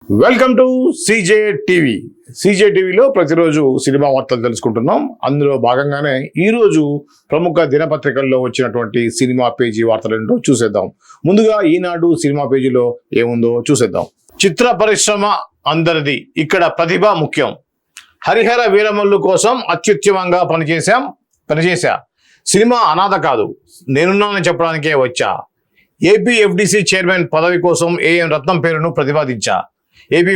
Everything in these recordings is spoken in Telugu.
Welcome to CJ TV. CJ టీవీలో ప్రతిరోజు సినిమా వార్తలు తెలుసుకుంటున్నాం. అందులో భాగంగానే ఈరోజు ప్రముఖ దినపత్రికల్లో వచ్చినటువంటి సినిమా పేజీ వార్తలు ఏంటో చూసేద్దాం. ముందుగా ఈనాడు సినిమా పేజీలో ఏముందో చూసేద్దాం. చిత్ర పరిశ్రమ అందరిది, ఇక్కడ ప్రతిభ ముఖ్యం. హరిహర వీరమల్లు కోసం అత్యుత్తమంగా పనిచేశా. సినిమా అనాథ కాదు, నేనున్నానని చెప్పడానికే వచ్చా. ఏపీ ఎఫ్డిసి చైర్మన్ పదవి కోసం ఏఎం రత్నం పేరును ప్రతిపాదించా. ఏపీ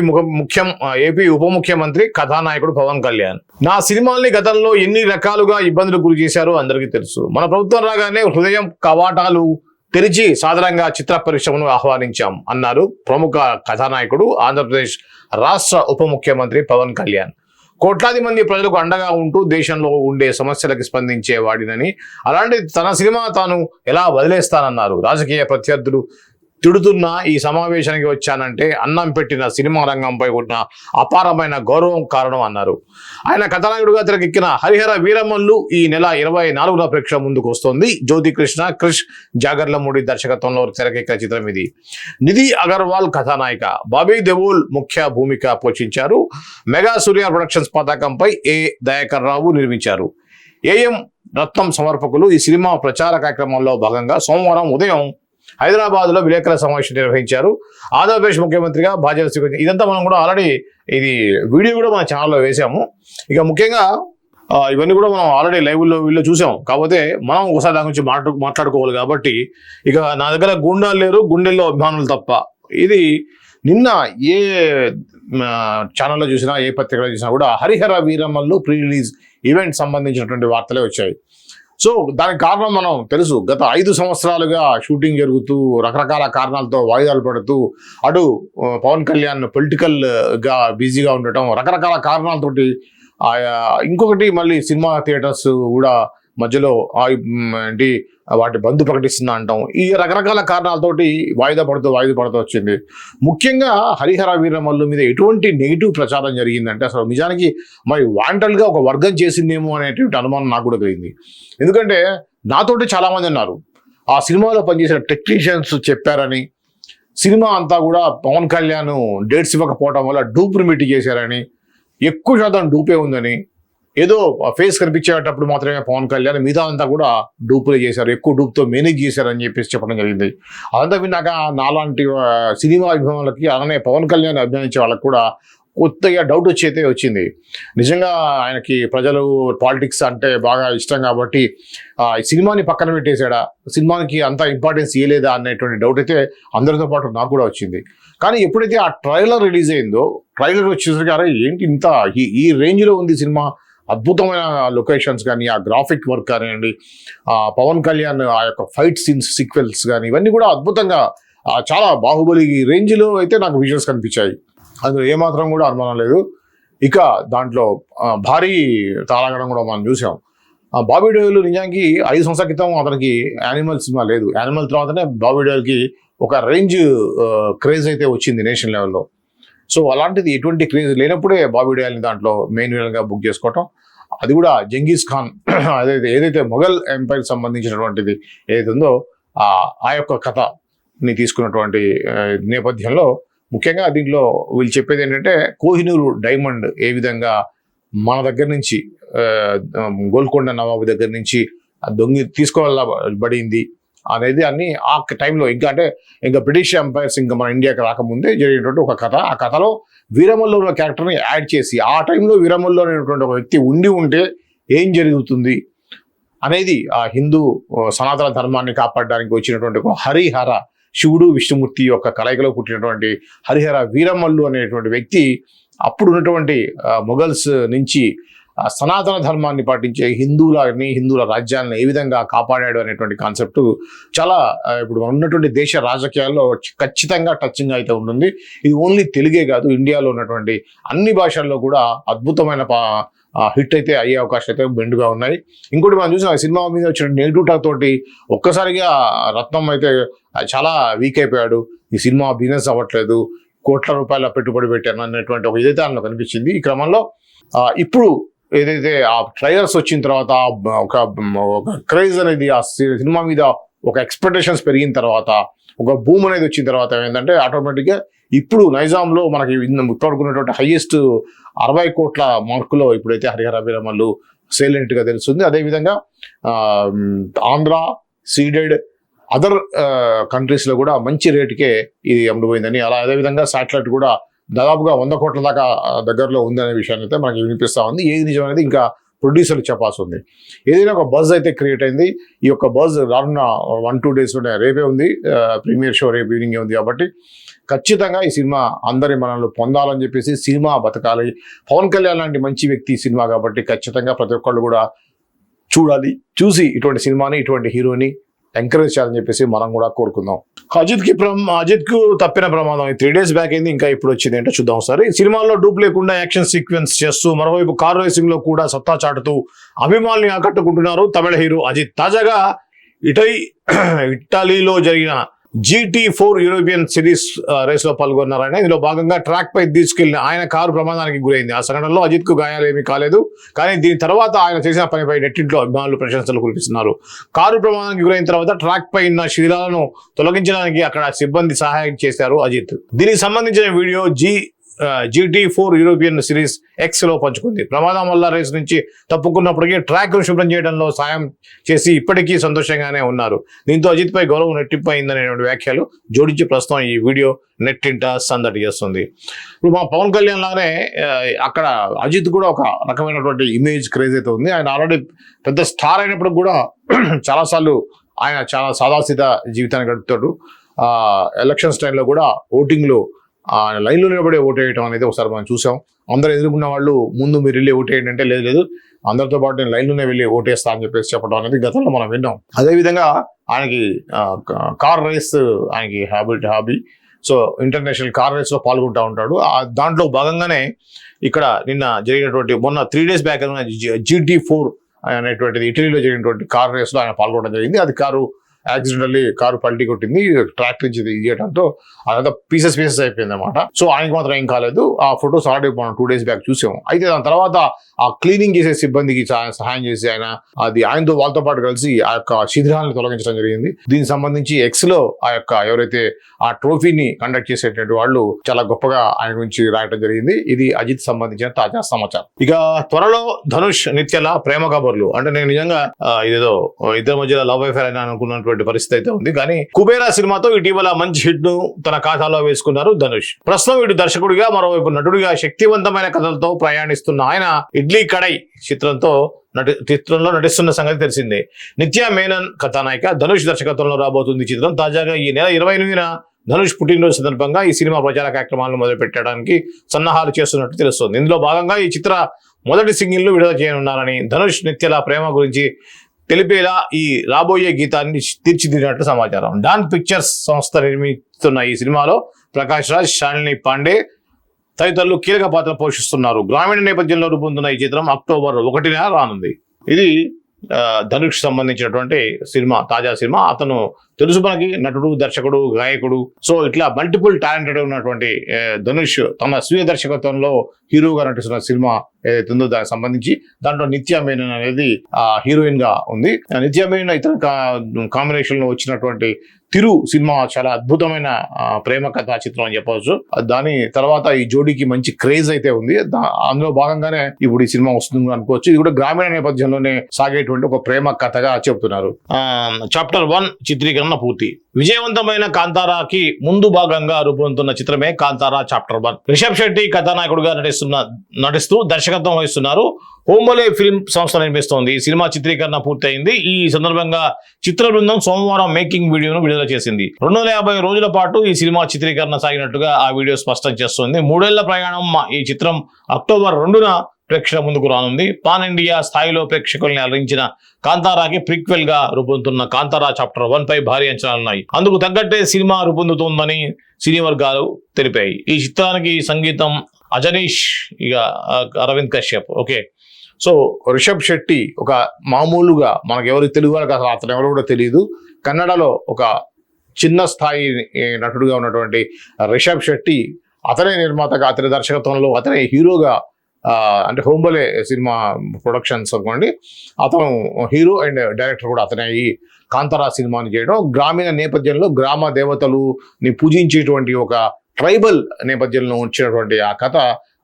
ఉప ముఖ్యమంత్రి కథానాయకుడు పవన్ కళ్యాణ్. నా సినిమాల్ని గతంలో ఎన్ని రకాలుగా ఇబ్బందులకు గురి చేశారో అందరికీ తెలుసు. మన ప్రభుత్వం రాగానే హృదయం కవాటాలు తెరిచి సాధారణంగా చిత్ర పరిశ్రమను ఆహ్వానించాం అన్నారు ప్రముఖ కథానాయకుడు, ఆంధ్రప్రదేశ్ రాష్ట్ర ఉప ముఖ్యమంత్రి పవన్ కళ్యాణ్. కోట్లాది మంది ప్రజలకు అండగా ఉంటూ దేశంలో ఉండే సమస్యలకు స్పందించే వాడినని, అలాంటి తన సినిమా తాను ఎలా వదిలేస్తానన్నారు. రాజకీయ ప్రత్యర్థులు తిడుతున్న ఈ సమావేశానికి వచ్చానంటే అన్నం పెట్టిన సినిమా రంగంపై ఉన్న అపారమైన గౌరవం కారణం అన్నారు. ఆయన కథానాయకుడిగా తెరకెక్కిన హరిహర వీరమల్లు ఈ నెల 24న ప్రేక్షకుల ముందుకు వస్తోంది. జ్యోతి కృష్ణ, క్రిష్ జాగర్లమూడి దర్శకత్వంలో తెరకెక్కిన చిత్రం ఇది. నిధి అగర్వాల్ కథానాయిక, బాబీ దేవోల్ ముఖ్య భూమిక పోషించారు. మెగా సూర్య ప్రొడక్షన్స్ పతాకంపై ఏ దయాకర్ రావు నిర్మించారు. ఏఎం రత్నం సమర్పకులు. ఈ సినిమా ప్రచార కార్యక్రమంలో భాగంగా సోమవారం ఉదయం హైదరాబాద్లో విలేకరుల సమావేశం నిర్వహించారు. ఆంధ్రప్రదేశ్ ముఖ్యమంత్రిగా బాధ్యత స్వీకరించారు. ఇదంతా మనం కూడా ఆల్రెడీ ఇది వీడియో కూడా మన ఛానల్లో వేసాము. ఇక ముఖ్యంగా ఇవన్నీ కూడా మనం ఆల్రెడీ వీళ్ళు చూసాం. కాకపోతే మనం ఒకసారి దాని గురించి మాట్లాడుకోవాలి కాబట్టి ఇక నా దగ్గర గుండాలు లేరు, గుండెల్లో అభిమానులు తప్ప. ఇది నిన్న ఏ ఛానల్లో చూసినా, ఏ పత్రికలో చూసినా కూడా Harihara Veeramallu pre release event సంబంధించినటువంటి వార్తలే వచ్చాయి. సో దానికి కారణం మనం తెలుసు. గత 5 సంవత్సరాలుగా షూటింగ్ జరుగుతూ రకరకాల కారణాలతో వాయిదాలు పడుతూ అటు పవన్ కళ్యాణ్ పొలిటికల్ గా బిజీగా ఉండటం, రకరకాల కారణాలతోటి ఇంకొకటి మళ్ళీ సినిమా థియేటర్స్ కూడా మధ్యలో ఏంటి వాటి బంద్ ప్రకటిస్తున్నా అంటాం. ఈ రకరకాల కారణాలతోటి వాయిదా పడుతూ వచ్చింది. ముఖ్యంగా హరిహర వీరమల్లు మీద ఎటువంటి నెగిటివ్ ప్రచారం జరిగిందంటే అసలు నిజానికి మరి వాంటల్గా ఒక వర్గం చేసిందేమో అనేటువంటి అనుమానం నాకు కూడా కలిగింది. ఎందుకంటే నాతోటి చాలామంది అన్నారు ఆ సినిమాలో పనిచేసిన టెక్నీషియన్స్ చెప్పారని, సినిమా అంతా కూడా పవన్ కళ్యాణ్ డేట్స్ ఇవ్వకపోవడం వల్ల డూప్ రిమిట్ చేశారని, ఎక్కువ శాతం డూపే ఉందని, ఏదో ఫేస్ కనిపించేటప్పుడు మాత్రమే పవన్ కళ్యాణ్ మిగతా అంతా కూడా డూపులే చేశారు, ఎక్కువ డూప్తో మేనేజ్ చేశారని చెప్పేసి చెప్పడం జరిగింది. అదంతా విన్నాక నాలాంటి సినిమా అభిమానులకి, అలానే పవన్ కళ్యాణ్ అభిమానించే వాళ్ళకి కూడా కొత్తగా డౌట్ వచ్చింది. నిజంగా ఆయనకి ప్రజలు పాలిటిక్స్ అంటే బాగా ఇష్టం కాబట్టి ఈ సినిమాని పక్కన పెట్టేశాడా, సినిమాకి అంత ఇంపార్టెన్స్ ఇవ్వలేదా అనేటువంటి డౌట్ అయితే అందరితో పాటు నాకు కూడా వచ్చింది. కానీ ఎప్పుడైతే ఆ ట్రైలర్ రిలీజ్ అయిందో, ట్రైలర్ వచ్చేసరికి అరే ఏంటి ఇంత ఈ రేంజ్లో ఉంది సినిమా, అద్భుతమైన లొకేషన్స్ కానీ, ఆ గ్రాఫిక్ వర్క్ కానివ్వండి, పవన్ కళ్యాణ్ ఆ యొక్క ఫైట్ సీక్వెన్స్ కానీ, ఇవన్నీ కూడా అద్భుతంగా చాలా బాహుబలి రేంజ్లో అయితే నాకు విజువల్స్ కనిపించాయి. అందులో ఏమాత్రం కూడా అనుమానం లేదు. ఇక దాంట్లో భారీ తారాగణం కూడా మనం చూసాం. బాబీ దేవోల్ నిజానికి 5 సంవత్సరాల క్రితం అతనికి యానిమల్ సినిమా లేదు. యానిమల్ తర్వాతనే బాబీ దేవోల్కి ఒక రేంజ్ క్రేజ్ అయితే వచ్చింది నేషనల్ లెవెల్లో. సో అలాంటిది ఎటువంటి క్రేజ్ లేనప్పుడే బాబీ దేవోల్ని దాంట్లో మెయిన్ విలన్గా బుక్ చేసుకోవటం, అది కూడా జంగీస్ ఖాన్ ఏదైతే మొఘల్ ఎంపైర్ సంబంధించినటువంటిది ఏదైతే ఉందో ఆ యొక్క కథని తీసుకున్నటువంటి నేపథ్యంలో ముఖ్యంగా దీంట్లో వీళ్ళు చెప్పేది ఏంటంటే కోహినూరు డైమండ్ ఏ విధంగా మన దగ్గర నుంచి గోల్కొండ నవాబు దగ్గర నుంచి తీసుకోవాలబడింది అనేది అన్ని ఆ టైంలో ఇంకా బ్రిటిష్ ఎంపైర్స్ ఇంకా మన ఇండియాకి రాకముందే జరిగినటువంటి ఒక కథ. ఆ కథలో వీరమల్లు ఉన్న క్యారెక్టర్ని యాడ్ చేసి ఆ టైంలో వీరమల్లు అనేటువంటి ఒక వ్యక్తి ఉంటే ఏం జరుగుతుంది అనేది ఆ హిందూ సనాతన ధర్మాన్ని కాపాడడానికి వచ్చినటువంటి ఒక హరిహర, శివుడు విష్ణుమూర్తి యొక్క కలయికలో పుట్టినటువంటి హరిహర వీరమల్లు అనేటువంటి వ్యక్తి అప్పుడు ఉన్నటువంటి మొఘల్స్ నుంచి సనాతన ధర్మాన్ని పాటించే హిందువుల రాజ్యాలను ఏ విధంగా కాపాడాడు అనేటువంటి కాన్సెప్ట్ చాలా ఇప్పుడు ఉన్నటువంటి దేశ రాజకీయాల్లో ఖచ్చితంగా టచింగ్ అయితే ఉంటుంది. ఇది ఓన్లీ తెలుగే కాదు, ఇండియాలో ఉన్నటువంటి అన్ని భాషల్లో కూడా అద్భుతమైన హిట్ అయితే అయ్యే అవకాశం అయితే బెండుగా ఉన్నాయి. ఇంకోటి మనం చూసిన సినిమా మీద వచ్చిన నెగిటివ్ టాక్ తోటి ఒక్కసారిగా రత్నం అయితే చాలా వీక్ అయిపోయాడు. ఈ సినిమా బిజినెస్ అవ్వట్లేదు, కోట్ల రూపాయల పెట్టుబడి పెట్టాను అనేటువంటి ఒక ఇదైతే అందులో కనిపించింది. ఈ క్రమంలో ఇప్పుడు ఏదైతే ఆ ట్రైలర్స్ వచ్చిన తర్వాత ఒక క్రేజ్ అనేది ఆ సినిమా మీద ఒక ఎక్స్పెక్టేషన్స్ పెరిగిన తర్వాత, ఒక బూమ్ అనేది వచ్చిన తర్వాత ఏంటంటే ఆటోమేటిక్గా ఇప్పుడు నైజాంలో మనకి ఇప్పటికున్నటువంటి హైయెస్ట్ 60 కోట్ల మార్కులో ఇప్పుడైతే హరిహర వీరమల్లు సైలెంట్ గా తెలుస్తుంది. అదేవిధంగా ఆంధ్ర, సీడెడ్, అదర్ కంట్రీస్లో కూడా మంచి రేటుకే ఇది అమ్ముడుపోయిందని, అదేవిధంగా శాటిలైట్ కూడా దాదాపుగా 100 కోట్ల దాకా దగ్గరలో ఉందనే విషయాన్ని అయితే మనకి వినిపిస్తూ ఉంది. ఏది నిజం అనేది ఇంకా ప్రొడ్యూసర్లు చెప్పాల్సి ఉంది. ఏదైనా ఒక బజ్ అయితే క్రియేట్ అయింది. ఈ యొక్క బజ్ రానున్న 1-2 డేస్లోనే, రేపే ఉంది ప్రీమియర్ షో, రేపు ఈవినింగ్ ఉంది కాబట్టి ఖచ్చితంగా ఈ సినిమా అందరి మనల్ని పొందాలని చెప్పేసి, సినిమా బతకాలి. పవన్ కళ్యాణ్ లాంటి మంచి వ్యక్తి సినిమా కాబట్టి ఖచ్చితంగా ప్రతి ఒక్కళ్ళు కూడా చూడాలి. చూసి ఇటువంటి సినిమాని, ఇటువంటి హీరోని ఎంకరేజ్ చేయాలని చెప్పేసి మనం కూడా కోరుకుందాం. అజిత్ కు తప్పిన ప్రమాదం 3 days బ్యాక్ అయింది, ఇంకా ఇప్పుడు వచ్చింది అంటే చూద్దాం ఒకసారి. సినిమాల్లో డూప్ లేకుండా యాక్షన్ సీక్వెన్స్ చేస్తూ, మరోవైపు కార్ రేసింగ్ లో కూడా సత్తా చాటుతూ అభిమానుల్ని ఆకట్టుకుంటున్నారు తమిళ హీరో అజిత్. తాజాగా ఇటలీలో జరిగిన GT4 యూరోపియన్ సిరీస్ రేస్ లో పాల్గొన్నారు ఆయన. ఇందులో భాగంగా ట్రాక్ పై తీసుకెళ్లిన ఆయన కారు ప్రమాదానికి గురైంది. ఆ సంఘటనలో అజిత్ కు గాయాలేమీ కాలేదు. కానీ దీని తర్వాత ఆయన చేసిన పనిపై నెట్టింట్లో అభిమానులు ప్రశంసలు కురిపిస్తున్నారు. కారు ప్రమాదానికి గురైన తర్వాత ట్రాక్ పై ఉన్న శిథిలాలను తొలగించడానికి అక్కడ సిబ్బంది సహాయం చేశారు అజిత్. దీనికి సంబంధించిన video GT4 European series X లో పంచుకుంది. ప్రమాదం వల్ల రేస్ నుంచి తప్పుకున్నప్పటికీ ట్రాక్ ను శుభ్రం చేయడంలో సాయం చేసి ఇప్పటికీ సంతోషంగానే ఉన్నారు. దీంతో అజిత్ పై గౌరవం రెట్టింపైందనే వ్యాఖ్యలు జోడించి ప్రస్తుతం ఈ వీడియో నెట్టింట సందడి చేస్తుంది. ఇప్పుడు మా పవన్ కళ్యాణ్ లానే అక్కడ అజిత్ కూడా ఒక రకమైనటువంటి ఇమేజ్ క్రేజ్ అయితే ఉంది. ఆయన ఆల్రెడీ పెద్ద స్టార్ అయినప్పుడు కూడా చాలాసార్లు ఆయన చాలా సాదాసీదా జీవితాన్ని గడుపుతాడు. ఎలక్షన్స్ టైంలో కూడా ఓటింగ్లో లైన్లో నిలబడే ఓటేయటం అనేది ఒకసారి మనం చూసాం. అందరూ ఎదుర్కొన్న వాళ్ళు ముందు మీరు వెళ్ళి ఓటేయండి అంటే లేదు అందరితో పాటు నేను లైన్లోనే వెళ్ళి ఓటేస్తా అని చెప్పేసి చెప్పడం అనేది గతంలో మనం విన్నాం. అదేవిధంగా ఆయనకి కార్ రేస్ ఆయనకి హాబీ. సో ఇంటర్నేషనల్ కార్ రేస్లో పాల్గొంటూ ఉంటాడు. దాంట్లో భాగంగానే ఇక్కడ నిన్న జరిగినటువంటి మొన్న 3 days బ్యాక్ GT4 అనేటువంటిది ఇటలీలో జరిగినటువంటి కార్ రేస్లో ఆయన పాల్గొనడం జరిగింది. అది కారు పల్టీ కొట్టింది. ట్రాక్ నుంచి తీయడంతో అదంతా పీసెస్ అయిపోయింది అనమాట. సో ఆయనకి మాత్రం ఏం కాలేదు. ఆ ఫొటోస్ ఆల్రెడీ మనం 2 days బ్యాక్ చూసాము. అయితే దాని తర్వాత ఆ క్లీనింగ్ చేసే సిబ్బందికి సహాయం చేసి ఆయనతో వాళ్ళతో పాటు కలిసి ఆ యొక్క శిథిలాలను తొలగించడం జరిగింది. దీనికి సంబంధించి X లో ఆ యొక్క ఎవరైతే ఆ ట్రోఫీని కండక్ట్ చేసేటువంటి వాళ్ళు చాలా గొప్పగా ఆయన గురించి రాయటం జరిగింది. ఇది అజిత్ సంబంధించిన తాజా సమాచారం. ఇక త్వరలో ధనుష్, నిత్యల ప్రేమ కబుర్లు అంటే నేను నిజంగా ఇదేదో ఇద్దరి మధ్యలో లవ్ అఫేర్ అని అనుకున్నటువంటి పరిస్థితి అయితే ఉంది. కానీ కుబేరా సినిమాతో ఇటీవల మంచి హిట్ ను తన ఖాతాలో వేసుకున్నారు ధనుష్. ప్రస్తుతం ఇటు దర్శకుడిగా, మరోవైపు నటుడిగా శక్తివంతమైన కథలతో ప్రయాణిస్తున్న ఆయన ఇడ్లీ కడై చిత్రంలో నటిస్తున్న సంగతి తెలిసిందే. నిత్యా మేనన్ కథానాయిక, ధనుష్ దర్శకత్వంలో రాబోతుంది చిత్రం. తాజాగా ఈ నెల 28న ధనుష్ పుట్టినరోజు సందర్భంగా ఈ సినిమా ప్రచార కార్యక్రమాలను మొదలుపెట్టడానికి సన్నాహాలు చేస్తున్నట్టు తెలుస్తోంది. ఇందులో భాగంగా ఈ చిత్ర మొదటి సింగిల్ ను విడుదల చేయనున్నారని, ధనుష్ నిత్యల ప్రేమ గురించి తెలిపేలా ఈ రాబోయే గీతాన్ని తీర్చిదిద్దినట్టు సమాచారం. డాన్ పిక్చర్స్ సంస్థ నిర్మిస్తున్న ఈ సినిమాలో ప్రకాష్ రాజ్, శాలిని పాండే తదితరులు కీలక పాత్ర పోషిస్తున్నారు. గ్రామీణ నేపథ్యంలో రూపొందుతున్న ఈ చిత్రం October 1న రానుంది. ఇది ధనుష్ సంబంధించినటువంటి సినిమా, తాజా సినిమా. అతను తెలుసు మనకి, నటుడు, దర్శకుడు, గాయకుడు. సో ఇట్లా మల్టిపుల్ టాలెంటెడ్ ఉన్నటువంటి ధనుష్ తన స్వీయ దర్శకత్వంలో హీరోగా నటిస్తున్న సినిమా ఏదైతే ఉందో దానికి సంబంధించి దాంట్లో నిత్యా మేనన్ అనేది హీరోయిన్ గా ఉంది. నిత్యా మేనన్ ఇతర కాంబినేషన్ లో వచ్చినటువంటి తిరు సినిమా చాలా అద్భుతమైన ప్రేమ కథా చిత్రం అని చెప్పవచ్చు. దాని తర్వాత ఈ జోడీకి మంచి క్రేజ్ అయితే ఉంది. అందులో భాగంగానే ఇప్పుడు ఈ సినిమా వస్తుంది అనుకోవచ్చు. ఇది కూడా గ్రామీణ నేపథ్యంలోనే సాగేటువంటి ఒక ప్రేమ కథగా చెప్తున్నారు. Chapter 1 చిత్రీకరణ పూర్తి. విజయవంతమైన కాంతారాకి ముందు భాగంగా రూపొందుతున్న చిత్రమే కాంతారా Chapter 1. రిషబ్ శెట్టి కథానాయకుడిగా నటిస్తూ దర్శకత్వం వహిస్తున్నారు. హోంబోలే ఫిల్మ్ సంస్థ నిర్మిస్తోంది. ఈ సినిమా చిత్రీకరణ పూర్తయింది. ఈ సందర్భంగా చిత్ర బృందం సోమవారం మేకింగ్ వీడియోను విడుదల చేసింది. 250 రోజుల పాటు ఈ సినిమా చిత్రీకరణ సాగినట్టుగా ఆ వీడియో స్పష్టం చేస్తోంది. 3 ఏళ్ల ప్రయాణం ఈ చిత్రం October 2న ప్రేక్షకుల ముందుకు రానుంది. పాన్ ఇండియా స్థాయిలో ప్రేక్షకుల్ని అలరించిన కాంతారాకి ప్రీక్వెల్ గా రూపొందుతున్న కాంతారా Chapter 1 పై భారీ అంచనాలున్నాయి. అందుకు తగ్గట్టే సినిమా రూపొందుతోందని సినీ వర్గాలు తెలిపాయి. ఈ చిత్రానికి సంగీతం అజనీష్, ఇక అరవింద్ కశ్యప్. ఓకే, సో రిషబ్ శెట్టి ఒక మామూలుగా మనకు ఎవరు తెలుగు వాళ్ళకి అసలు అతను ఎవరు కూడా తెలియదు. కన్నడలో ఒక చిన్న స్థాయి నటుడుగా ఉన్నటువంటి రిషబ్ శెట్టి అతనే నిర్మాతగా, అతని దర్శకత్వంలో అతనే హీరోగా, అంటే హోంబోలే సినిమా ప్రొడక్షన్స్ అనుకోండి, అతను హీరో అండ్ డైరెక్టర్ కూడా అతనే ఈ కాంతారా సినిమాని చేయడం. గ్రామీణ నేపథ్యంలో గ్రామ దేవతలుని పూజించేటువంటి ఒక ట్రైబల్ నేపథ్యంలో వచ్చినటువంటి ఆ కథ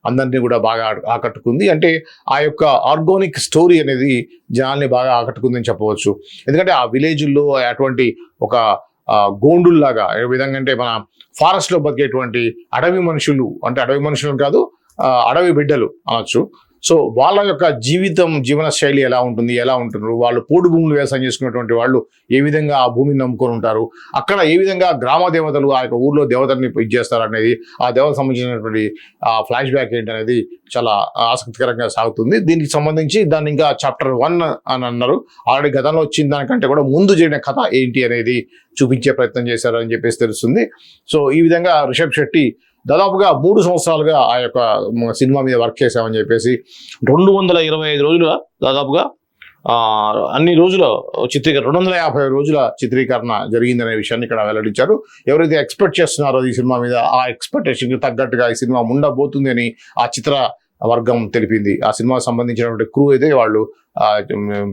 అందరినీ కూడా బాగా ఆకట్టుకుంది. అంటే ఆ యొక్క ఆర్గానిక్ స్టోరీ అనేది జనాల్ని బాగా ఆకట్టుకుందని చెప్పవచ్చు. ఎందుకంటే ఆ విలేజ్లో అటువంటి ఒక గోండుల్లాగా ఏ విధంగా అంటే మన ఫారెస్ట్లో బతికేటువంటి అడవి మనుషులు, అంటే అడవి మనుషులు కాదు, అడవి బిడ్డలు అనొచ్చు. సో వాళ్ళ యొక్క జీవన శైలి ఎలా ఉంటున్నారు, వాళ్ళు పోడు భూములు వ్యవసాయం చేసుకున్నటువంటి వాళ్ళు ఏ విధంగా ఆ భూమిని నమ్ముకొని ఉంటారు, అక్కడ ఏ విధంగా గ్రామ దేవతలు ఆ యొక్క ఊర్లో దేవతల్ని ఇచ్చేస్తారు అనేది, ఆ దేవతకు సంబంధించినటువంటి ఆ ఫ్లాష్ బ్యాక్ ఏంటనేది చాలా ఆసక్తికరంగా సాగుతుంది. దీనికి సంబంధించి దాన్ని ఇంకా చాప్టర్ 1 అని అన్నారు. ఆల్రెడీ గతంలో వచ్చిన దానికంటే కూడా ముందు జరిగిన కథ ఏంటి అనేది చూపించే ప్రయత్నం చేశారు అని చెప్పేసి తెలుస్తుంది. సో ఈ విధంగా రిషబ్ శెట్టి దాదాపుగా 3 సంవత్సరాలుగా ఆ యొక్క సినిమా మీద వర్క్ చేశామని చెప్పేసి 225 రోజులుగా దాదాపుగా అన్ని రోజుల 250 రోజుల చిత్రీకరణ జరిగిందనే విషయాన్ని ఇక్కడ వెల్లడించారు. ఎవరైతే ఎక్స్పెక్ట్ చేస్తున్నారో ఈ సినిమా మీద, ఆ ఎక్స్పెక్టేషన్కి తగ్గట్టుగా ఈ సినిమా ఉండబోతుంది అని ఆ చిత్ర వర్గం తెలిపింది. ఆ సినిమాకి సంబంధించినటువంటి క్రూ అయితే వాళ్ళు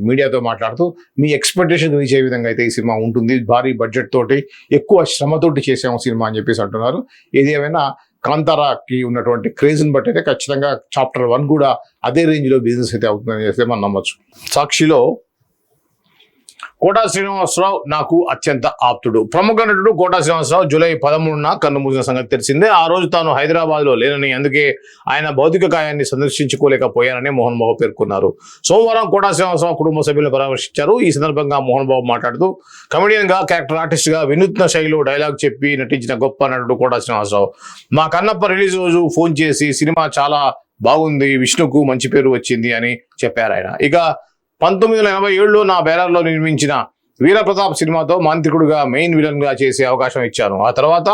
మీడియాతో మాట్లాడుతూ మీ ఎక్స్పెక్టేషన్ రీచ్ అయ్యే విధంగా అయితే ఈ సినిమా ఉంటుంది, భారీ బడ్జెట్ తోటి ఎక్కువ శ్రమతోటి చేసాము సినిమా అని చెప్పేసి అంటున్నారు. ఏది ఏమైనా కాంతారాకి ఉన్నటువంటి క్రేజ్ని బట్టి అయితే ఖచ్చితంగా చాప్టర్ 1 కూడా అదే రేంజ్లో బిజినెస్ అయితే అవుతుందని చెప్పి మనం నమ్మొచ్చు. సాక్షిలో కోటా శ్రీనివాసరావు నాకు అత్యంత ఆప్తుడు. ప్రముఖ నటుడు కోటా శ్రీనివాసరావు జూలై 13న కన్నుమూసిన సంగతి తెలిసిందే. ఆ రోజు తాను హైదరాబాద్లో లేనని, అందుకే ఆయన భౌతిక కాయాన్ని సందర్శించుకోలేకపోయానని మోహన్ బాబు పేర్కొన్నారు. సోమవారం కోటా శ్రీనివాసరావు కుటుంబ సభ్యులను పరామర్శించారు. ఈ సందర్భంగా మోహన్ బాబు మాట్లాడుతూ, కమెడియన్గా, క్యారెక్టర్ ఆర్టిస్ట్గా వినూత్న శైలిలో డైలాగ్ చెప్పి నటించిన గొప్ప నటుడు కోటా శ్రీనివాసరావు. మా కన్నప్ప రిలీజ్ రోజు ఫోన్ చేసి సినిమా చాలా బాగుంది, విష్ణుకు మంచి పేరు వచ్చింది అని చెప్పారు ఆయన. ఇక 1987లో నా బ్యానర్లో నిర్మించిన వీరప్రతాప్ సినిమాతో మాంత్రికుడుగా మెయిన్ విలన్ గా చేసే అవకాశం ఇచ్చాను. ఆ తర్వాత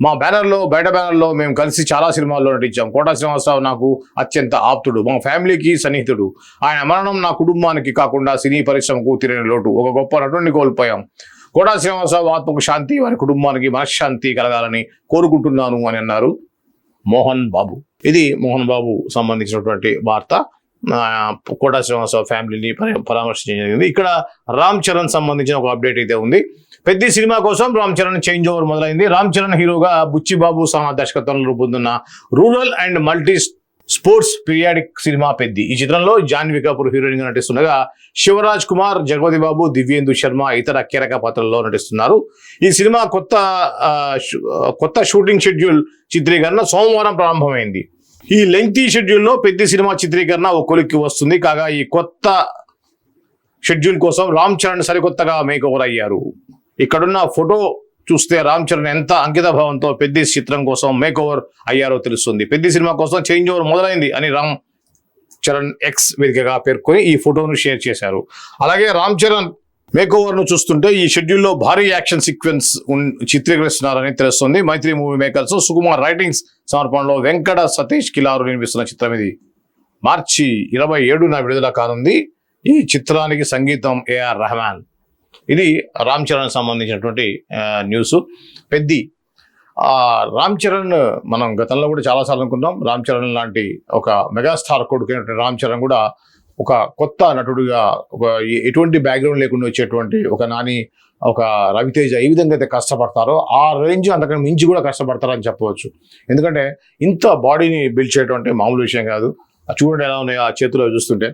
మా బయట బ్యానర్లో మేము కలిసి చాలా సినిమాల్లో నటించాం. కోటా శ్రీనివాసరావు నాకు అత్యంత ఆప్తుడు, మా ఫ్యామిలీకి సన్నిహితుడు. ఆయన మరణం నా కుటుంబానికి కాకుండా సినీ పరిశ్రమకు తీరని లోటు. ఒక గొప్ప నటుడిని కోల్పోయాం. కోటా శ్రీనివాసరావు ఆత్మకు శాంతి, వారి కుటుంబానికి మనశ్శాంతి కలగాలని కోరుకుంటున్నాను అని అన్నారు మోహన్ బాబు. ఇది మోహన్ బాబు సంబంధించినటువంటి వార్త. కోటా శ్రీనివాసరావు ఫ్యామిలీని పరామర్శించడం జరిగింది. ఇక్కడ రామ్ చరణ్ సంబంధించిన ఒక అప్డేట్ అయితే ఉంది. పెద్ద సినిమా కోసం రామ్ చరణ్ చేంజ్ ఓవర్ మొదలైంది. రామ్ చరణ్ హీరోగా బుచ్చిబాబు సానా దర్శకత్వంలో రూపొందున్న rural and multi sports periodic cinema Peddi. ఈ చిత్రంలో జాన్వీ కపూర్ హీరోయిన్ గా నటిస్తుండగా శివరాజ్ కుమార్, జగపతి బాబు, దివ్యేందు శర్మ ఇతర కీలక పాత్రల్లో నటిస్తున్నారు. ఈ సినిమా కొత్త షూటింగ్ షెడ్యూల్ చిత్రీకరణ సోమవారం ప్రారంభమైంది. ఈ లెంగ్తీ షెడ్యూల్లో పెద్ద సినిమా చిత్రీకరణ ఒక కొలిక్కి వస్తుంది. కాగా ఈ కొత్త షెడ్యూల్ కోసం రామ్ చరణ్ సరికొత్తగా మేకఓవర్ అయ్యారు. ఇక్కడున్న ఫోటో చూస్తే రామ్ చరణ్ ఎంత అంకిత భావంతో పెద్ద చిత్రం కోసం మేకఓవర్ అయ్యారో తెలుస్తుంది. పెద్ద సినిమా కోసం చేంజ్ ఓవర్ మొదలైంది అని రామ్ చరణ్ ఎక్స్ వేదికగా పేర్కొని ఈ ఫోటోను షేర్ చేశారు. అలాగే రామ్ చరణ్ మేకోవర్ ను చూస్తుంటే ఈ షెడ్యూల్లో భారీ యాక్షన్ సీక్వెన్స్ చిత్రీకరిస్తున్నారని తెలుస్తుంది. Mythri movie makers Sukumar writings సమర్పణలో వెంకట సతీష్ కిలారు నిర్మిస్తున్న చిత్రం ఇది. మార్చి 27న విడుదల కానుంది. ఈ చిత్రానికి సంగీతం AR రెహమాన్. ఇది రామ్ చరణ్ సంబంధించినటువంటి న్యూస్. పెద్ది రామ్ చరణ్ మనం గతంలో కూడా చాలాసార్లు అనుకున్నాం. రామ్ చరణ్ లాంటి ఒక మెగాస్టార్ కొడుకుైనటువంటి రామ్ చరణ్ కూడా ఒక కొత్త నటుడిగా, ఒక ఎటువంటి బ్యాక్గ్రౌండ్ లేకుండా వచ్చేటువంటి ఒక నాని, ఒక రవితేజ ఏ విధంగా అయితే కష్టపడతారో ఆ రేంజ్ అంతకన్నా మించి కూడా కష్టపడతారని చెప్పవచ్చు. ఎందుకంటే ఇంత బాడీని బిల్డ్ చేయడం అంటే మామూలు విషయం కాదు. చూడండి ఎలా ఉన్నాయో ఆ చేతిలో చూస్తుంటే.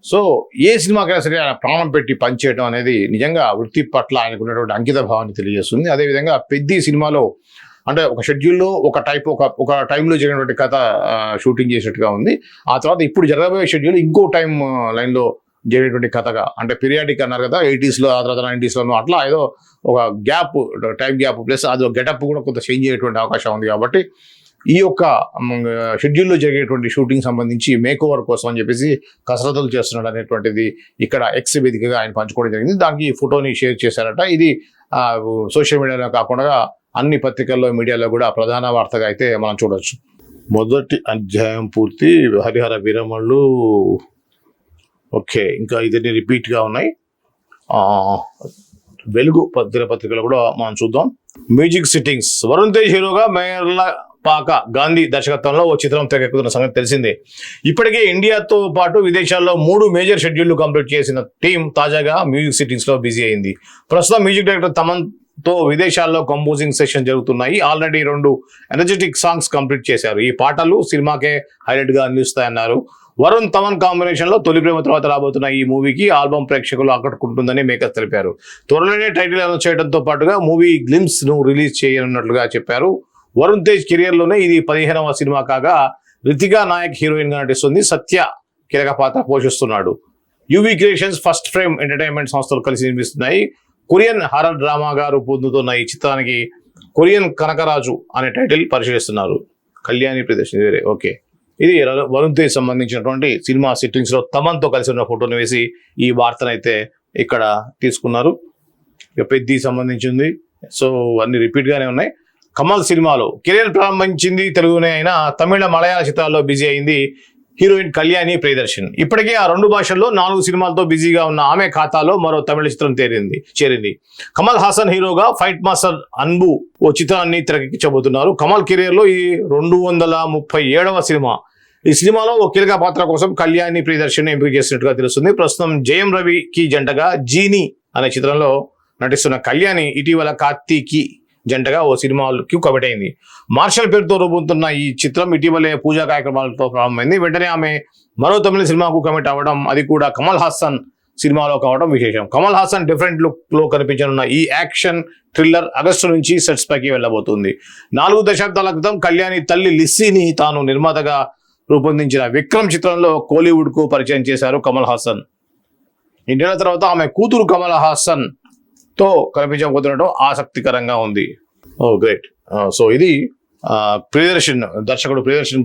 సో ఏ సినిమాకైనా సరే ఆయన ప్రాణం పెట్టి పనిచేయడం అనేది నిజంగా వృత్తి పట్ల ఆయనకు ఉన్నటువంటి అంకిత భావాన్ని తెలియజేస్తుంది. అదేవిధంగా పెద్ద సినిమాలో అంటే ఒక షెడ్యూల్లో ఒక టైంలో జరిగినటువంటి కథ షూటింగ్ చేసినట్టుగా ఉంది. ఆ తర్వాత ఇప్పుడు జరగబోయే షెడ్యూల్ ఇంకో టైం లైన్లో జరిగేటువంటి కథగా, అంటే పీరియాడిక్ అన్నారు కదా, 80sలో ఆ తర్వాత 90sలోనూ అట్లా ఏదో ఒక టైం గ్యాప్ ప్లస్ అది గెటప్ కూడా కొంత చేంజ్ అయ్యేటువంటి అవకాశం ఉంది. కాబట్టి ఈ యొక్క షెడ్యూల్లో జరిగేటువంటి షూటింగ్ సంబంధించి మేకోవర్ కోసం అని చెప్పేసి కసరత్తులు చేస్తున్నాడు అనేటువంటిది ఇక్కడ ఎక్స్ వేదికగా ఆయన పంచుకోవడం జరిగింది. దానికి ఈ ఫోటోని షేర్ చేశారట. ఇది సోషల్ మీడియాలో కాకుండా అన్ని పత్రికల్లో, మీడియాలో కూడా ప్రధాన వార్తగా అయితే మనం చూడవచ్చు. మొదటి అధ్యాయం పూర్తి, హరిహర వీరమళ్ళు. ఓకే, ఇంకా ఇదన్నీ రిపీట్గా ఉన్నాయి. వెలుగు పత్రికలో కూడా మనం చూద్దాం. Music sittings. వరుణ్ తేజ్ హీరోగా మేర్లపాక గాంధీ దర్శకత్వంలో ఓ చిత్రం తెరకెక్కుతున్న సంగతి తెలిసిందే. ఇప్పటికే ఇండియాతో పాటు విదేశాల్లో 3 మేజర్ షెడ్యూళ్లు కంప్లీట్ చేసిన టీం తాజాగా మ్యూజిక్ సిట్టింగ్స్ లో బిజీ అయింది. ప్రస్తుతం మ్యూజిక్ డైరెక్టర్ తమన్ తో విదేశాల్లో కంపోజింగ్ సెషన్ జరుగుతున్నాయి. ఆల్రెడీ 2 ఎనర్జెటిక్ సాంగ్స్ కంప్లీట్ చేశారు. ఈ పాటలు సినిమాకే హైలైట్ గా అందిస్తాయన్నారు. వరుణ్ తమన్ కాంబినేషన్ లో తొలి ప్రేమ తర్వాత రాబోతున్న ఈ మూవీకి ఆల్బమ్ ప్రేక్షకులు ఆకట్టుకుంటుందని మేకర్స్ తెలిపారు. త్వరలోనే టైటిల్ అనౌన్స్ చేయడంతో పాటుగా మూవీ గ్లిమ్స్ ను రిలీజ్ చేయనున్నట్లుగా చెప్పారు. వరుణ్ తేజ్ కెరియర్ లోనే ఇది 15వ సినిమా కాగా రితికా నాయక్ హీరోయిన్ గా నటిస్తుంది. సత్య కీలక పాత్ర పోషిస్తున్నాడు. UV creations, first frame entertainment సంస్థలు కలిసి నిర్మిస్తున్నాయి. కొరియన్ హారర్ డ్రామాగా రూపొందుతున్న ఈ చిత్రానికి కొరియన్ కనకరాజు అనే టైటిల్ పరిశీలిస్తున్నారు. కళ్యాణి ప్రదర్శన వేరే ఓకే. ఇది వరుణ్ తేజ్ సంబంధించినటువంటి సినిమా సిట్టింగ్స్ లో తమన్తో కలిసి ఉన్న ఫోటోని వేసి ఈ వార్తనైతే ఇక్కడ తీసుకున్నారు. ఇక పెద్ది సంబంధించింది. సో అన్ని రిపీట్ గానే ఉన్నాయి. కమల్ సినిమాలో కెరీర్ ప్రారంభించింది తెలుగునే అయినా తమిళ మలయాళ చిత్రాల్లో బిజీ అయింది హీరోయిన్ కళ్యాణి ప్రియదర్శన్. ఇప్పటికే ఆ 2 భాషల్లో 4 సినిమాలతో బిజీగా ఉన్న ఆమె ఖాతాలో మరో తమిళ చిత్రం చేరింది. కమల్ హాసన్ హీరోగా ఫైట్ మాస్టర్ అన్బు ఓ చిత్రాన్ని తెరకెక్కించబోతున్నారు. కమల్ కెరీర్ లో ఈ 237వ సినిమా. ఈ సినిమాలో ఓ కీలక పాత్ర కోసం కళ్యాణి ప్రియదర్శన్ ఎంపిక చేసినట్టుగా తెలుస్తుంది. ప్రస్తుతం జయం రవికి జంటగా జీని అనే చిత్రంలో నటిస్తున్న కళ్యాణి ఇటీవల కార్తీకి జంటగా ఓ సినిమాకి కమిట్ అయింది. మార్షల్ పేరుతో రూపొందుతున్న ఈ చిత్రం ఇటీవలే పూజా కార్యక్రమాలతో ప్రారంభమైంది. వెంటనే ఆమె మరో తమిళ సినిమాకు కమిట్ అవ్వడం, అది కూడా కమల్ హాసన్ సినిమాలో కావడం విశేషం. కమల్ హాసన్ డిఫరెంట్ లుక్ లో కనిపించనున్న ఈ యాక్షన్ థ్రిల్లర్ ఆగస్టు నుంచి సెట్స్ పైకి వెళ్ళబోతుంది. 4 దశాబ్దాల క్రితం కళ్యాణి తల్లి లిస్సీని తాను నిర్మాతగా రూపొందించిన విక్రమ్ చిత్రంలో కోలీవుడ్ కు పరిచయం చేశారు కమల్ హాసన్. ఈ నెల తర్వాత ఆమె కూతురు కమల్ హాసన్ తో కనిపించబోతుండటం ఆసక్తికరంగా ఉంది. ఓ గ్రేట్. సో ఇది దర్శకుడు ప్రియదర్శన్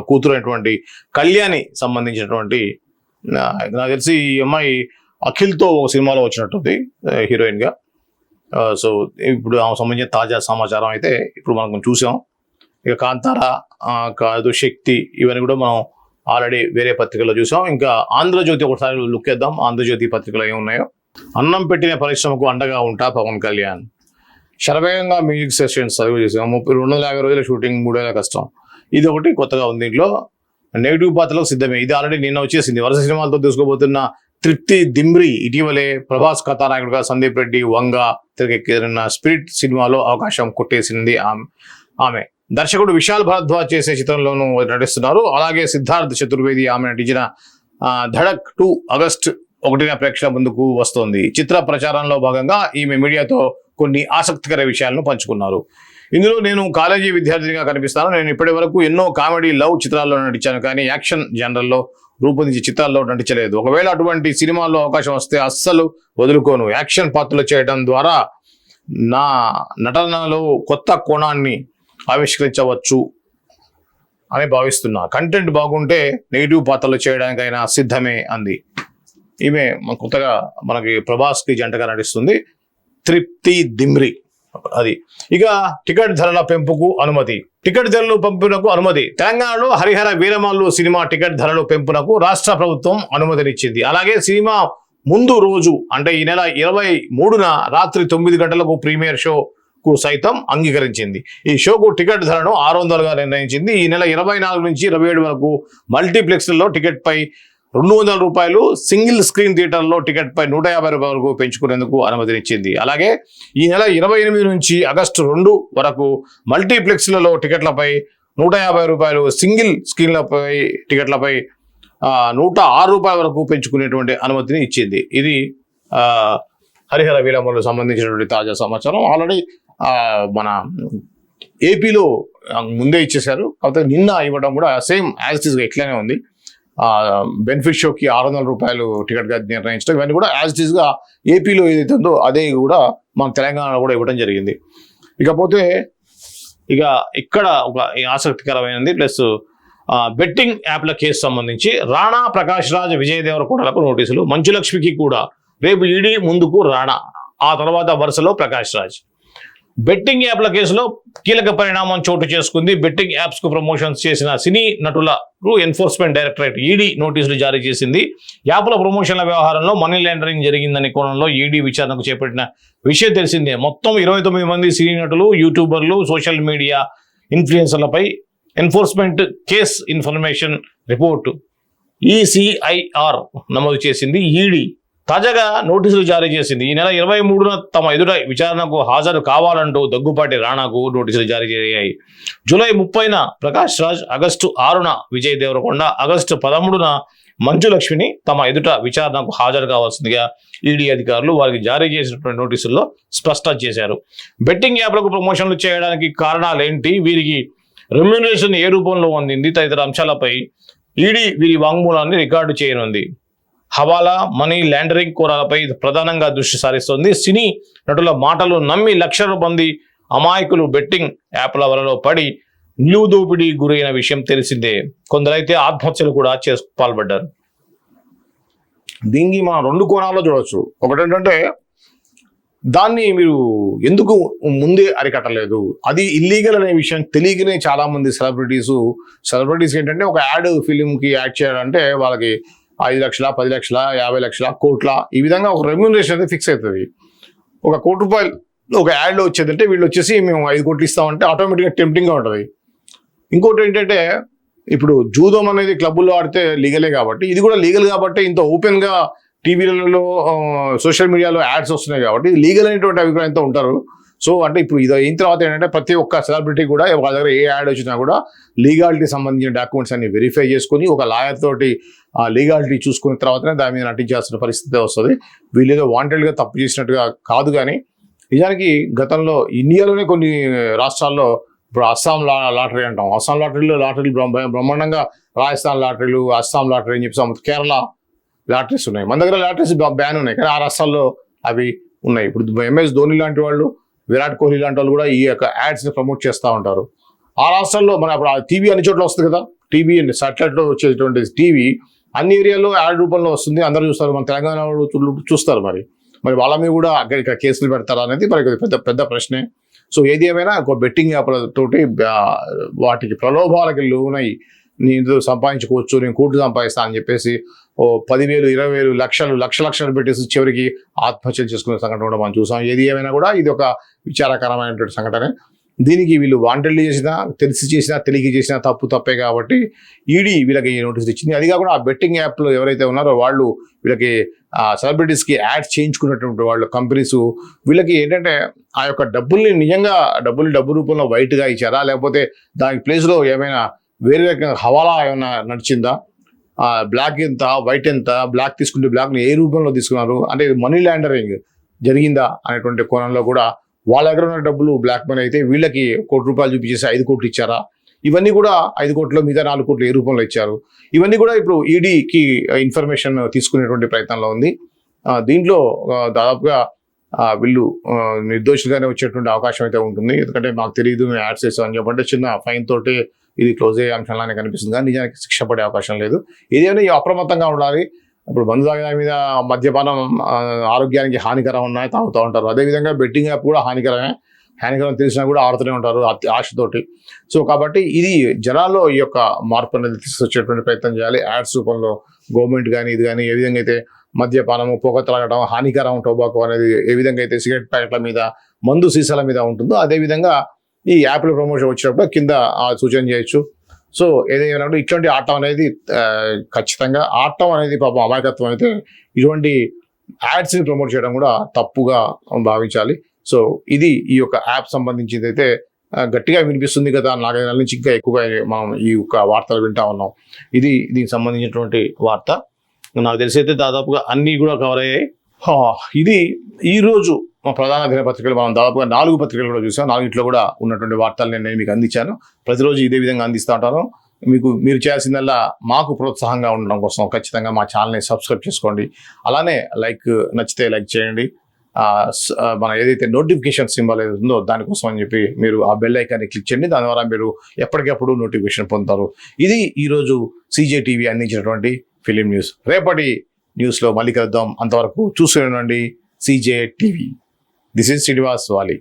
కూతురు అయినటువంటి కళ్యాణి సంబంధించినటువంటి, నాకు తెలిసి ఈ అమ్మాయి అఖిల్తో ఒక సినిమాలో వచ్చినట్టుంది హీరోయిన్ గా. సో ఇప్పుడు ఆమె సంబంధించిన తాజా సమాచారం అయితే ఇప్పుడు మనం చూసాం. ఇక కాంతార, కాదు శక్తి, ఇవన్నీ కూడా మనం ఆల్రెడీ వేరే పత్రికల్లో చూసాం. ఇంకా ఆంధ్రజ్యోతి ఒకసారి లుక్ వేద్దాం. ఆంధ్రజ్యోతి పత్రికలో ఏమున్నాయో. అన్నం పెట్టిన పరిశ్రమకు అండగా ఉంటా పవన్ కళ్యాణ్. శరవేగంగా మ్యూజిక్ సెషన్స్ సర్వ్ చేసాం. 250 రోజుల షూటింగ్ 3 ఏళ్ళ కష్టం. ఇది ఒకటి కొత్తగా ఉంది. దీంట్లో నెగిటివ్ పాత్రలకు సిద్ధమే. ఇది ఆల్రెడీ నిన్న వచ్చేసింది. వరుస సినిమాలతో దూసుకోబోతున్న తృప్తి దిమ్రి ఇటీవలే ప్రభాస్ కథానాయకుడిగా సందీప్ రెడ్డి వంగ తెరకెక్కిన స్పిరిట్ సినిమాలో అవకాశం కొట్టేసింది ఆమె. దర్శకుడు విశాల్ భరద్వాజ్ చేసే చిత్రంలోనూ నటిస్తున్నారు. అలాగే సిద్ధార్థ్ చతుర్వేది ఆమె నటించిన ధడక్ 2 ఆగస్టు 1న ప్రేక్షకుల ముందుకు వస్తోంది. చిత్ర ప్రచారంలో భాగంగా ఈమె మీడియాతో కొన్ని ఆసక్తికర విషయాలను పంచుకున్నారు. ఇందులో నేను కాలేజీ విద్యార్థినిగా కనిపిస్తాను. నేను ఇప్పటి వరకు ఎన్నో కామెడీ లవ్ చిత్రాల్లో నటించాను, కానీ యాక్షన్ జనరల్లో రూపొందించే చిత్రాల్లో నటించలేదు. ఒకవేళ అటువంటి సినిమాల్లో అవకాశం వస్తే అస్సలు వదులుకోను. యాక్షన్ పాత్రలు చేయడం ద్వారా నా నటనలో కొత్త కోణాన్ని ఆవిష్కరించవచ్చు అని భావిస్తున్నా. కంటెంట్ బాగుంటే నెగిటివ్ పాత్రలు చేయడానికైనా సిద్ధమే అంది. ఈమె కొత్తగా మనకి ప్రభాస్కి జంటగా నటిస్తుంది. తృప్తి దిమ్రి అది. ఇక టికెట్ ధరల పెంపుకు అనుమతి. టికెట్ ధరలు పెంపునకు అనుమతి. తెలంగాణలో హరిహర వీరమల్లు సినిమా టికెట్ ధరలు పెంపునకు రాష్ట్ర ప్రభుత్వం అనుమతినిచ్చింది. అలాగే సినిమా ముందు రోజు అంటే ఈ నెల 23న రాత్రి 9 గంటలకు ప్రీమియర్ షోకు సైతం అంగీకరించింది. ఈ షోకు టికెట్ ధరను 600గా నిర్ణయించింది. ఈ నెల 24 నుంచి 27 వరకు మల్టీప్లెక్స్లలో టికెట్ పై 200 రూపాయలు, సింగిల్ స్క్రీన్ థియేటర్లో టికెట్ పై 150 రూపాయల వరకు పెంచుకునేందుకు అనుమతినిచ్చింది. అలాగే ఈ నెల 28 నుంచి ఆగస్టు 2 వరకు మల్టీప్లెక్స్లలో టికెట్లపై 150 రూపాయలు, సింగిల్ స్క్రీన్లపై టికెట్లపై 106 రూపాయల వరకు పెంచుకునేటువంటి అనుమతిని ఇచ్చింది. ఇది హరిహర వీరమల్లు సంబంధించినటువంటి తాజా సమాచారం. ఆల్రెడీ మన ఏపీలో ముందే ఇచ్చేశారు. కాకపోతే నిన్న ఇవ్వడం కూడా సేమ్ యాజ్ ఇట్ ఈస్గా ఇట్లానే ఉంది. బెనిఫిట్ షోకి 600 రూపాయలు టికెట్గా నిర్ణయించడం, ఇవన్నీ కూడా యాజ్ ఇట్ ఈస్గా ఏపీలో ఏదైతే ఉందో అదే కూడా మన తెలంగాణలో కూడా ఇవ్వడం జరిగింది. ఇకపోతే ఇక ఇక్కడ ఒక ఆసక్తికరమైనది ప్లస్ బెట్టింగ్ యాప్ల కేసు సంబంధించి రాణా, ప్రకాష్ రాజ్, విజయ్ దేవరకొండలకు నోటీసులు. మంచులక్ష్మికి కూడా రేపు ఈడీ ముందుకు రాణా, ఆ తర్వాత వరుసలో ప్రకాష్ రాజ్. బెట్టింగ్ యాప్ల కేసులో కీలక పరిణామం చోటు చేసుకుంది. బెట్టింగ్ యాప్స్ కు ప్రమోషన్స్ చేసిన సినీ నటులకు ఎన్ఫోర్స్మెంట్ డైరెక్టరేట్ ఈడీ నోటీసులు జారీ చేసింది. యాప్ల ప్రమోషన్ల వ్యవహారంలో మనీ లాండరింగ్ జరిగిందనే కోణంలో ఈడీ విచారణకు చేపట్టిన విషయం తెలిసిందే. మొత్తం 29 మంది సినీ నటులు, యూట్యూబర్లు, సోషల్ మీడియా ఇన్ఫ్లుయెన్సర్లపై enforcement case information report ECIR నమోదు చేసింది ఈడీ. తాజాగా నోటీసులు జారీ చేసింది. ఈ నెల 23న తమ ఎదుట విచారణకు హాజరు కావాలంటూ దగ్గుపాటి రాణాకు నోటీసులు జారీ చేయాయి. జూలై 30న ప్రకాష్ రాజ్, ఆగస్టు 6న విజయ్ దేవరకొండ, ఆగస్టు 13న మంచు లక్ష్మిని తమ ఎదుట విచారణకు హాజరు కావాల్సిందిగా ఈడీ అధికారులు వారికి జారీ చేసినటువంటి నోటీసుల్లో స్పష్టం చేశారు. బెట్టింగ్ యాప్లకు ప్రమోషన్లు చేయడానికి కారణాలేంటి, వీరికి రెమ్యూనరేషన్ ఏ రూపంలో అందింది తదితర అంశాలపై ఈడీ వీరి వాంగ్మూలాన్ని రికార్డు చేయనుంది. హవాలా, మనీ లాండరింగ్ కోరాలపై ప్రధానంగా దృష్టి సారిస్తోంది. సినీ నటుల మాటలు నమ్మి లక్షల మంది అమాయకులు బెట్టింగ్ యాప్ల వలలో పడి నిలువు దోపిడీ గురైన విషయం తెలిసిందే. కొందరైతే ఆత్మహత్యలు కూడా పాల్పడ్డారు. దీనికి మనం 2 కోణాల్లో చూడవచ్చు. ఒకటేంటంటే దాన్ని మీరు ఎందుకు ముందే అరికట్టలేదు, అది ఇల్లీగల్ అనే విషయం తెలియకనే చాలా మంది సెలబ్రిటీస్ ఏంటంటే ఒక యాడ్ ఫిలింకి యాడ్ చేయాలంటే వాళ్ళకి 5 లక్షల, 10 లక్షల, 50 లక్షల, కోట్ల ఈ విధంగా ఒక రెమ్యూనరేషన్ అనేది ఫిక్స్ అవుతుంది. ఒక ₹1 ఒక యాడ్లో వచ్చేదంటే వీళ్ళు వచ్చేసి మేము 5 కోట్లు ఇస్తామంటే ఆటోమేటిక్గా టెంప్టింగ్గా ఉంటుంది. ఇంకోటి ఏంటంటే ఇప్పుడు జూదం అనేది క్లబ్బుల్లో ఆడితే లీగలే కాబట్టి ఇది కూడా లీగల్ కాబట్టి ఇంత ఓపెన్గా టీవీలలో సోషల్ మీడియాలో యాడ్స్ వస్తున్నాయి కాబట్టి ఇది లీగల్ అనేటువంటి అభిప్రాయంతో ఉంటారు. సో అంటే ఇప్పుడు ఇది అయిన తర్వాత ఏంటంటే ప్రతి ఒక్క సెలబ్రిటీ కూడా వాళ్ళ దగ్గర ఏ యాడ్ వచ్చినా కూడా లీగాలిటీ సంబంధించిన డాక్యుమెంట్స్ అన్ని వెరిఫై చేసుకుని ఒక లాయర్ తోటి ఆ లీగాలిటీ చూసుకున్న తర్వాతనే దాని మీద నటించాల్సిన పరిస్థితి వస్తుంది. వీళ్ళు ఏదో వాంటెడ్గా తప్పు చేసినట్టుగా కాదు. కానీ నిజానికి గతంలో ఇండియాలోనే కొన్ని రాష్ట్రాల్లో ఇప్పుడు అస్సాం లాటరీ అంటాం, అస్సాం లాటరీలు బ్రహ్మాండంగా, రాజస్థాన్ లాటరీలు, అస్సాం లాటరీ అని చెప్పి కేరళ లాటరీస్ ఉన్నాయి. మన దగ్గర లాటరీస్ బ్యాన్ ఉన్నాయి కానీ ఆ రాష్ట్రాల్లో అవి ఉన్నాయి. ఇప్పుడు MS ధోని లాంటి వాళ్ళు, విరాట్ కోహ్లీ లాంటి వాళ్ళు కూడా ఈ యొక్క యాడ్స్ని ప్రమోట్ చేస్తూ ఉంటారు. ఆ రాష్ట్రాల్లో మన అప్పుడు టీవీ అన్ని చోట్ల వస్తుంది కదా, టీవీ సాటిలైట్లో వచ్చేటువంటి టీవీ అన్ని ఏరియాల్లో యాడ్ రూపంలో వస్తుంది, అందరూ చూస్తారు. మన తెలంగాణ వాళ్ళు చూస్తారు. మరి వాళ్ళ మీద కూడా ఇక్కడ కేసులు పెడతారా అనేది మరి పెద్ద ప్రశ్నే. సో ఏది ఏమైనా ఒక బెట్టింగ్ యాప్లతోటి వాటికి ప్రలోభాలకి లోనై నేను సంపాదించుకోవచ్చు, నేను కోట్లు సంపాదిస్తాను అని చెప్పేసి 10,000, 20,000, లక్షలు పెట్టేసి చివరికి ఆత్మహత్యలు చేసుకునే సంఘటన కూడా మనం చూసాం. ఏది ఏమైనా కూడా ఇది ఒక విచారకరమైనటువంటి సంఘటనే. దీనికి వీళ్ళు వాంటెడ్లీ చేసినా, తెలిసి చేసినా, తెలియక చేసినా తప్పే కాబట్టి ఈడీ వీళ్ళకి నోటీసులు ఇచ్చింది. అది కాకుండా ఆ బెట్టింగ్ యాప్లో ఎవరైతే ఉన్నారో వాళ్ళు వీళ్ళకి సెలబ్రిటీస్కి యాడ్స్ చేయించుకున్నటువంటి వాళ్ళు కంపెనీస్ వీళ్ళకి ఏంటంటే ఆ యొక్క డబ్బుల్ని నిజంగా డబ్బు రూపంలో వైట్గా ఇచ్చారా, లేకపోతే దానికి ప్లేస్లో ఏమైనా వేరే రకంగా హవాలా ఏమైనా నడిచిందా, బ్లాక్ ఎంత, వైట్ ఎంత, బ్లాక్ తీసుకుంటే బ్లాక్ని ఏ రూపంలో తీసుకున్నారు అంటే మనీ లాండరింగ్ జరిగిందా అనేటువంటి కోణంలో కూడా వాళ్ళ దగ్గర ఉన్న డబ్బులు బ్లాక్ మనీ అయితే వీళ్ళకి ₹1 చూపించేసి 5 కోట్లు ఇచ్చారా, ఇవన్నీ కూడా 5 కోట్లు మీద 4 కోట్లు ఏ రూపంలో ఇచ్చారు, ఇవన్నీ కూడా ఇప్పుడు ఈడీకి ఇన్ఫర్మేషన్ తీసుకునేటువంటి ప్రయత్నంలో ఉంది. దీంట్లో దాదాపుగా వీళ్ళు నిర్దోషులుగానే వచ్చేటువంటి అవకాశం అయితే ఉంటుంది. ఎందుకంటే మాకు తెలియదు, మేము యాడ్స్ చేస్తామని చెప్పంటే చిన్న ఫైన్ తోటి ఇది క్లోజ్ అయ్యే అంశంలానే కనిపిస్తుంది కానీ నిజానికి శిక్ష పడే అవకాశం లేదు. ఏదైనా అప్రమత్తంగా ఉండాలి. ఇప్పుడు మందు తాగిన మీద మద్యపానం ఆరోగ్యానికి హానికరం ఉన్నాయి, తాగుతూ ఉంటారు. అదేవిధంగా బెట్టింగ్ యాప్ కూడా హానికరం తెలిసినా కూడా ఆడుతూనే ఉంటారు ఆశతోటి. సో కాబట్టి ఇది జనాల్లో ఈ యొక్క మార్పు అనేది తీసుకొచ్చేటువంటి ప్రయత్నం చేయాలి. యాడ్స్ రూపంలో గవర్నమెంట్ కానీ ఇది కానీ ఏ విధంగా అయితే మద్యపానము, పొగ త్రాగడం, హానికరం టొబాకో అనేది ఏ విధంగా అయితే సిగరెట్ ప్యాకెట్ల మీద, మందు సీసాల మీద ఉంటుందో అదేవిధంగా ఈ యాప్ల ప్రమోషన్ వచ్చినప్పుడు కింద సూచన చేయొచ్చు. సో ఏదైనా ఇటువంటి ఆడటం అనేది ఖచ్చితంగా ఆడటం అనేది పాపం అమాయకత్వం అయితే ఇటువంటి యాడ్స్ని ప్రమోట్ చేయడం కూడా తప్పుగా భావించాలి. సో ఇది ఈ యొక్క యాప్ సంబంధించింది అయితే గట్టిగా వినిపిస్తుంది కదా, 4 నెలల నుంచి ఇంకా ఎక్కువగా మనం ఈ యొక్క వార్తలు వింటా ఉన్నాం. ఇది దీనికి సంబంధించినటువంటి వార్త. నాకు తెలిసి అయితే దాదాపుగా అన్నీ కూడా కవర్ అయ్యాయి. ఇది ఈరోజు మా ప్రధాన దినపత్రికలు మనం దాదాపుగా 4 పత్రికలు కూడా చూసాం. 4 కూడా ఉన్నటువంటి వార్తలు నేను మీకు అందించాను. ప్రతిరోజు ఇదే విధంగా అందిస్తూ ఉంటాను. మీరు చేయాల్సిందల్లా మాకు ప్రోత్సాహంగా ఉండడం కోసం ఖచ్చితంగా మా ఛానల్ని సబ్స్క్రైబ్ చేసుకోండి. అలానే నచ్చితే లైక్ చేయండి. మన ఏదైతే నోటిఫికేషన్ సింబల్ ఏది ఉందో దానికోసం అని చెప్పి మీరు ఆ బెల్ ఐకాన్ని క్లిక్ చేయండి. దాని ద్వారా మీరు ఎప్పటికప్పుడు నోటిఫికేషన్ పొందుతారు. ఇది ఈరోజు CJ TV అందించినటువంటి ఫిలిం న్యూస్. రేపటి న్యూస్లో మళ్ళీ కలుద్దాం. అంతవరకు చూస్తూనే ఉండండి CJ TV. This is Srinivas Wali.